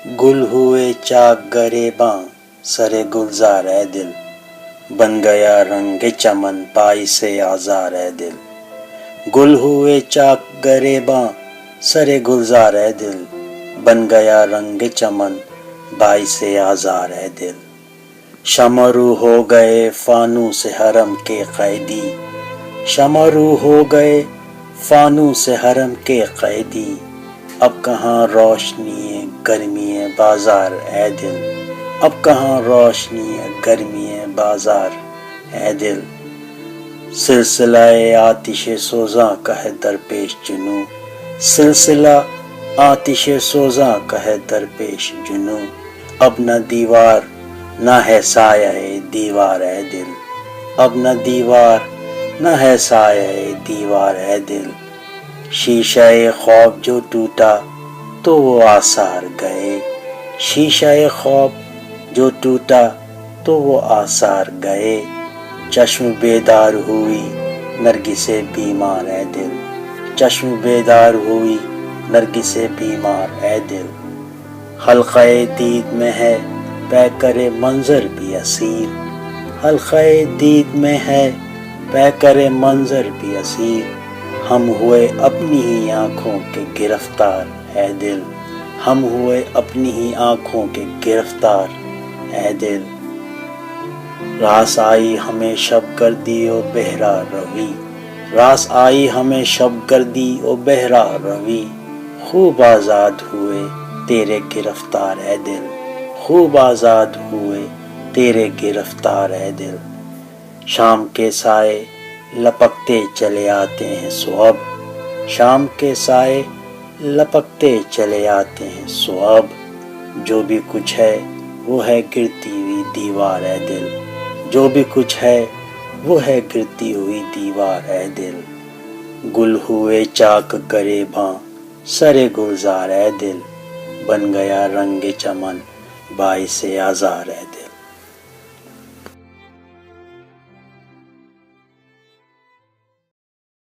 گل ہوئے چاک گریباں سر گلزار ہے دل، بن گیا رنگ چمن باعث آزار ہے دل۔ گل ہوئے چاک گریباں سر گلزار ہے دل، بن گیا رنگ چمن باعث آزار ہے دل۔ شمع رو ہو گئے فانوس حرم کے قیدی، شمع رو ہو گئے فانوس حرم کے قیدی، اب کہاں روشنی گرمی بازار ہے دل، اب کہاں روشنی گرمی بازار ہے دل۔ سلسلہ آتش سوزاں کا ہے درپیش جنوں، سلسلہ آتش سوزاں کا ہے درپیش جنوں، اب نہ دیوار نہ ہے سایہ دیوار ہے دل، اب نہ دیوار نہ ہے سایہ دیوار ہے دل۔ شیشہ خواب جو ٹوٹا تو وہ آثار گئے، شیشہ خواب جو ٹوٹا تو وہ آثار گئے۔ چشم بیدار ہوئی نرگس بیمار ہے دل، چشم بیدار ہوئی نرگس بیمار ہے دل۔ حلقہ دید میں ہے پیکر منظر بھی اسیر، حلقہ دید میں ہے پیکر منظر بھی اسیر، ہم ہوئے اپنی ہی آنکھوں کے گرفتار ہے دل، ہم ہوئے اپنی ہی آنکھوں کے گرفتار ہے دل۔ راس آئی ہمیں شب گردی و بہرا روی، راس آئی ہمیں شب گردی و بہرا روی، خوب آزاد ہوئے تیرے گرفتار ہے دل، خوب آزاد ہوئے تیرے گرفتار ہے دل۔ شام کے سائے لپکتے چلے آتے ہیں سو اب، شام کے سائے لپکتے چلے آتے ہیں سو اب، جو بھی کچھ ہے وہ ہے گرتی ہوئی دیوار ہے دل، جو بھی کچھ ہے وہ ہے گرتی ہوئی دیوار ہے دل۔ گل ہوئے چاک گریباں سر گلزار ہے دل، بن گیا رنگ چمن باعث آزار ہے دل۔